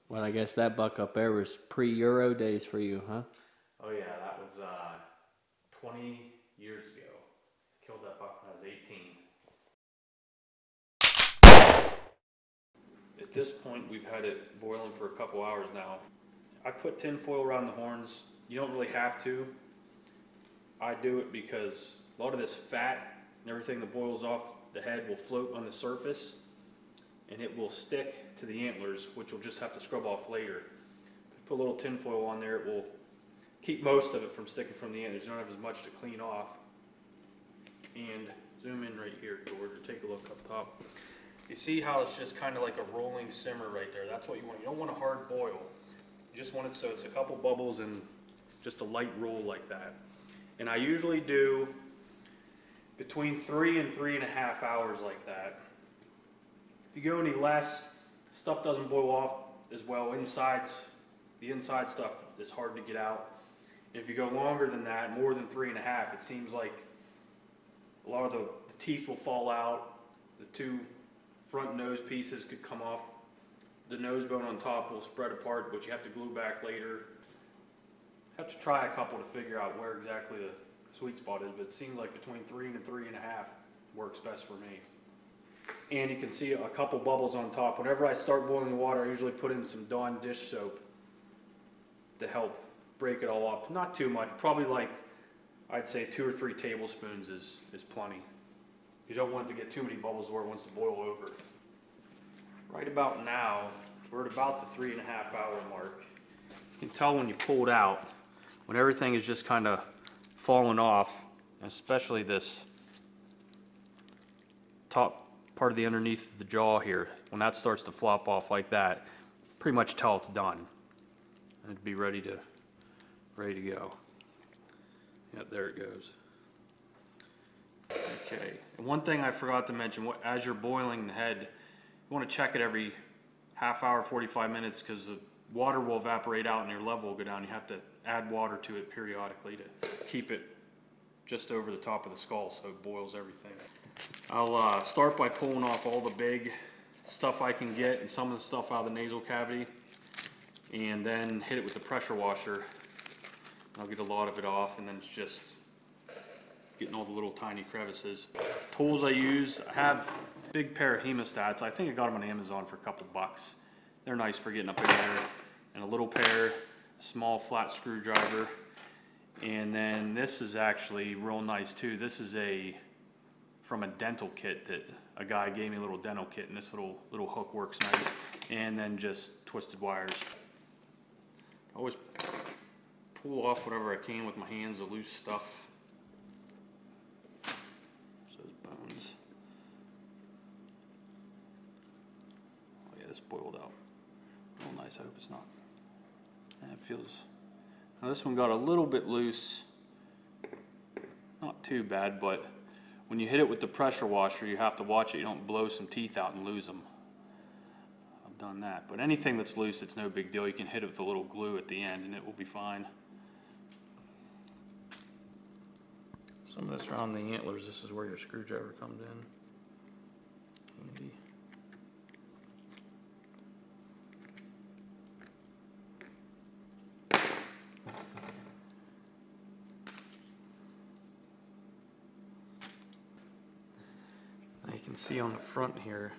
Well, I guess that buck up there was pre-Euro days for you, huh? Oh yeah, that was 20 years ago. I killed that buck when I was 18. At this point, we've had it boiling for a couple hours now. I put tin foil around the horns. You don't really have to. I do it because a lot of this fat and everything that boils off the head will float on the surface and it will stick to the antlers, which you'll just have to scrub off later. If you put a little tin foil on there, it will keep most of it from sticking from the antlers. You don't have as much to clean off. And zoom in right here, George, or take a look up top. You see how it's just kind of like a rolling simmer right there? That's what you want. You don't want a hard boil. You just want it so it's a couple bubbles and just a light roll like that. And I usually do between 3 and 3.5 hours like that. If you go any less, stuff doesn't boil off as well. The inside stuff is hard to get out. And if you go longer than that, more than 3.5, it seems like a lot of the teeth will fall out. The two front nose pieces could come off. The nose bone on top will spread apart, which you have to glue back later. Have to try a couple to figure out where exactly the sweet spot is, but it seems like between 3 and 3.5 works best for me. And you can see a couple bubbles on top. Whenever I start boiling the water, I usually put in some Dawn dish soap to help break it all up. Not too much, probably like I'd say 2 or 3 tablespoons is plenty. You don't want it to get too many bubbles where it wants to boil over. Right about now, we're at about the 3.5 hour mark. You can tell when you pull it out, when everything is just kind of falling off, especially this top part of the underneath of the jaw here, when that starts to flop off like that, pretty much tell it's done. And it'd be ready to go. Yep, there it goes. Okay, and one thing I forgot to mention, as you're boiling the head, you want to check it every half hour, 45 minutes, because the water will evaporate out and your level will go down. You have to add water to it periodically to keep it just over the top of the skull so it boils everything. I'll start by pulling off all the big stuff I can get and some of the stuff out of the nasal cavity, and then hit it with the pressure washer. I'll get a lot of it off, and then it's just getting all the little tiny crevices. Tools I use, I have a big pair of hemostats. I think I got them on Amazon for a couple bucks. They're nice for getting up in there. And a little pair, a small flat screwdriver. And then this is actually real nice too. This is from a dental kit that a guy gave me, a little dental kit, and this little hook works nice. And then just twisted wires. I always pull off whatever I can with my hands, the loose stuff. Those bones. Oh yeah, this boiled out real nice. I hope it's not. And it feels. Now this one got a little bit loose. Not too bad, but when you hit it with the pressure washer, you have to watch it. You don't blow some teeth out and lose them. I've done that. But anything that's loose, it's no big deal. You can hit it with a little glue at the end, and it will be fine. Some of this around the antlers, this is where your screwdriver comes in. Handy. Now you can see on the front here,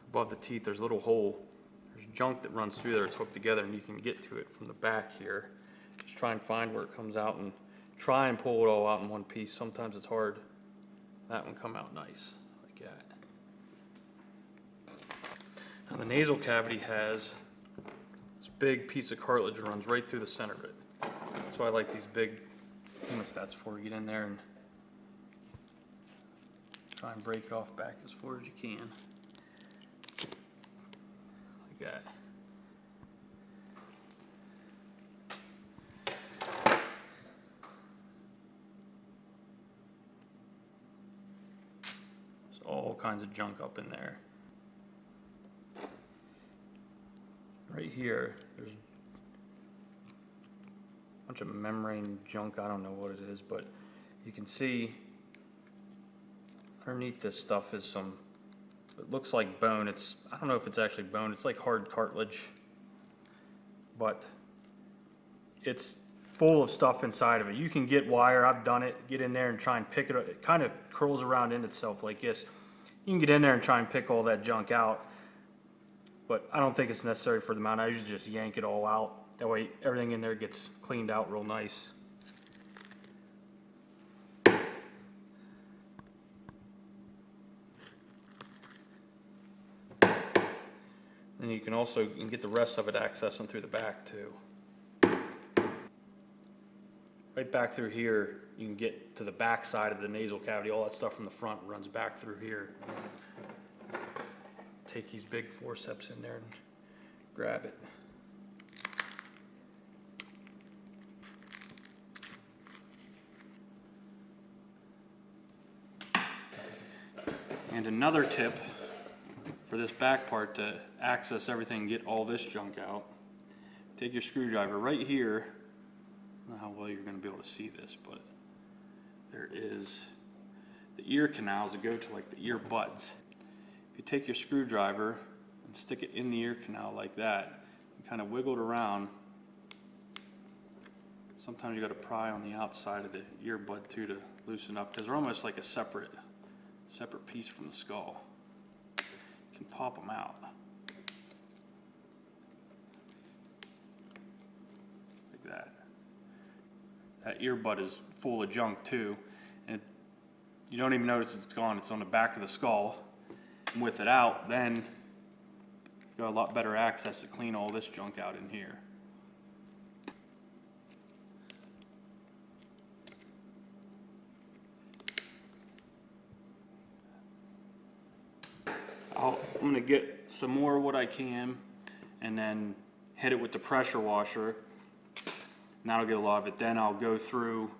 above the teeth, there's a little hole. There's junk that runs through there. It's hooked together, and you can get to it from the back here. Just try and find where it comes out and try and pull it all out in one piece. Sometimes it's hard. That one come out nice, like that. Now the nasal cavity has this big piece of cartilage that runs right through the center of it. That's why I like these big hemostats for. You get in there and try and break it off back as far as you can. Like that. All kinds of junk up in there. Right here, there's a bunch of membrane junk. I don't know what it is, but you can see underneath this stuff is it looks like bone. I don't know if it's actually bone. It's like hard cartilage. but it's full of stuff inside of it. You can get wire, I've done it, get in there and try and pick it up. It kind of curls around in itself like this. You can get in there and try and pick all that junk out, but I don't think it's necessary for the mount. I usually just yank it all out. That way everything in there gets cleaned out real nice. And you can also get the rest of it accessing through the back too. Right back through here, you can get to the back side of the nasal cavity. All that stuff from the front runs back through here. Take these big forceps in there and grab it. And another tip for this back part to access everything and get all this junk out, take your screwdriver right here. I don't know how well you're going to be able to see this, but there is the ear canals that go to like the ear buds. If you take your screwdriver and stick it in the ear canal like that, and kind of wiggle it around, sometimes you got to pry on the outside of the earbud too to loosen up, because they're almost like a separate piece from the skull. You can pop them out like that. That earbud is full of junk too, and you don't even notice it's gone. It's on the back of the skull. And with it out, then you got a lot better access to clean all this junk out in here. I'm going to get some more of what I can and then hit it with the pressure washer, and that'll get a lot of it. Then I'll go through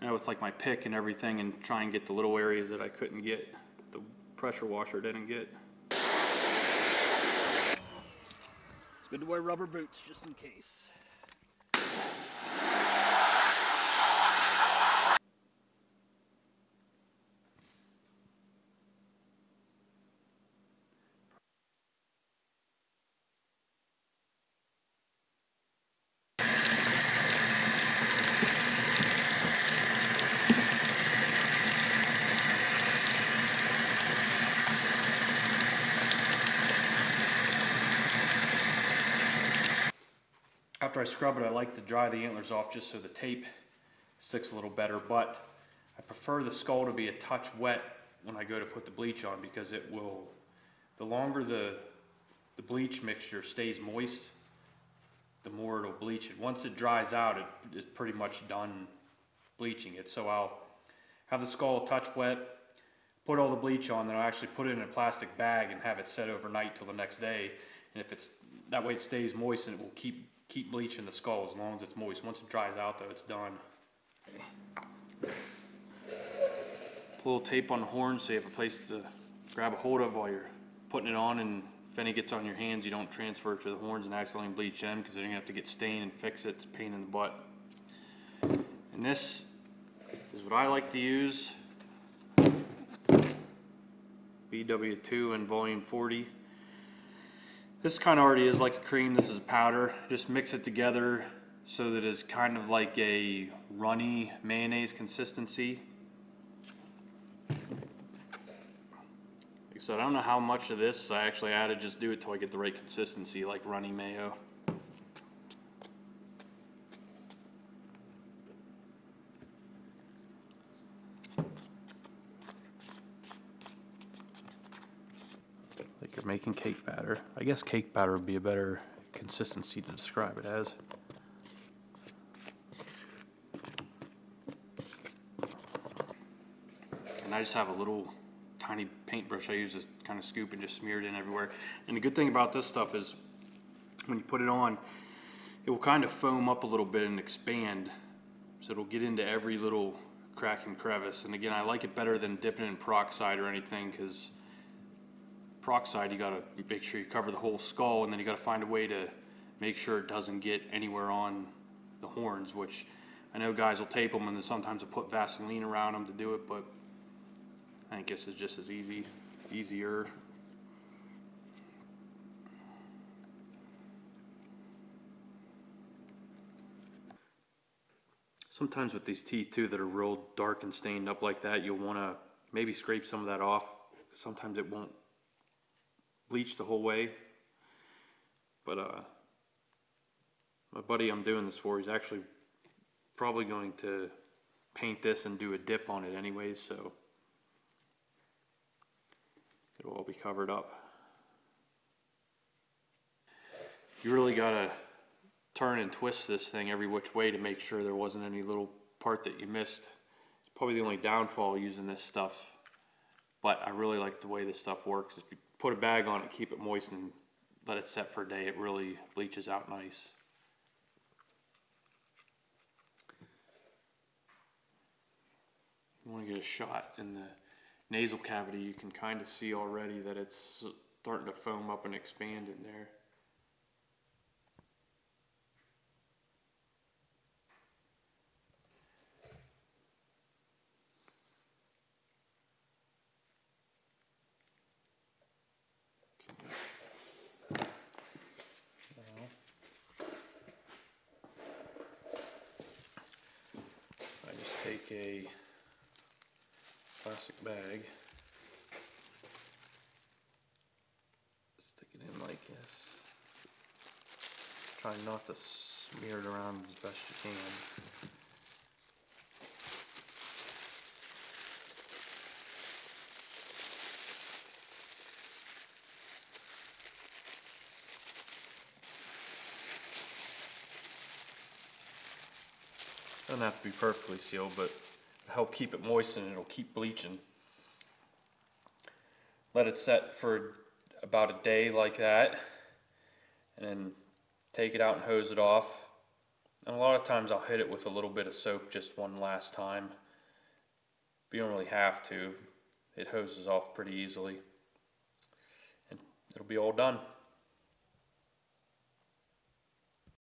with like my pick and everything and try and get the little areas that I couldn't get, the pressure washer didn't get. It's good to wear rubber boots just in case. After I scrub it, I like to dry the antlers off just so the tape sticks a little better, but I prefer the skull to be a touch wet when I go to put the bleach on, because it will, the longer the bleach mixture stays moist, the more it'll bleach it. Once it dries out, it is pretty much done bleaching it. So I'll have the skull a touch wet, put all the bleach on, then I'll actually put it in a plastic bag and have it set overnight till the next day. And if it's, that way it stays moist and it will keep bleaching the skull as long as it's moist. Once it dries out though, it's done. Put a little tape on the horn so you have a place to grab a hold of while you're putting it on, and if any gets on your hands, you don't transfer it to the horns and accidentally bleach them, because then you have to get stain and fix it. It's a pain in the butt. And this is what I like to use. BW2 in volume 40. This kind of already is like a cream. This is a powder. Just mix it together so that it's kind of like a runny mayonnaise consistency. Like I said, I don't know how much of this I actually added. Just do it till I get the right consistency, like runny mayo. Like you're making cake batter. I guess cake batter would be a better consistency to describe it as. And I just have a little tiny paintbrush I use to kind of scoop and just smear it in everywhere. And the good thing about this stuff is when you put it on, it will kind of foam up a little bit and expand. So it'll get into every little crack and crevice. And again, I like it better than dipping it in peroxide or anything, because peroxide, you gotta make sure you cover the whole skull, and then you gotta find a way to make sure it doesn't get anywhere on the horns, which I know guys will tape them and then sometimes they'll put Vaseline around them to do it, but I think this is just as easier. Sometimes with these teeth too that are real dark and stained up like that, you'll want to maybe scrape some of that off. Sometimes it won't bleach the whole way. But my buddy I'm doing this for, he's actually probably going to paint this and do a dip on it anyways, so it'll all be covered up. You really gotta turn and twist this thing every which way to make sure there wasn't any little part that you missed. It's probably the only downfall using this stuff, but I really like the way this stuff works. If you put a bag on it, keep it moist and let it set for a day, it really bleaches out nice. You want to get a shot in the nasal cavity, you can kind of see already that it's starting to foam up and expand in there. I just take a plastic bag, stick it in like this, try not to smear it around as best you can. Doesn't have to be perfectly sealed, but it'll help keep it moist and it'll keep bleaching. Let it set for about a day like that, and then take it out and hose it off. And a lot of times I'll hit it with a little bit of soap just one last time. But you don't really have to. It hoses off pretty easily. And it'll be all done.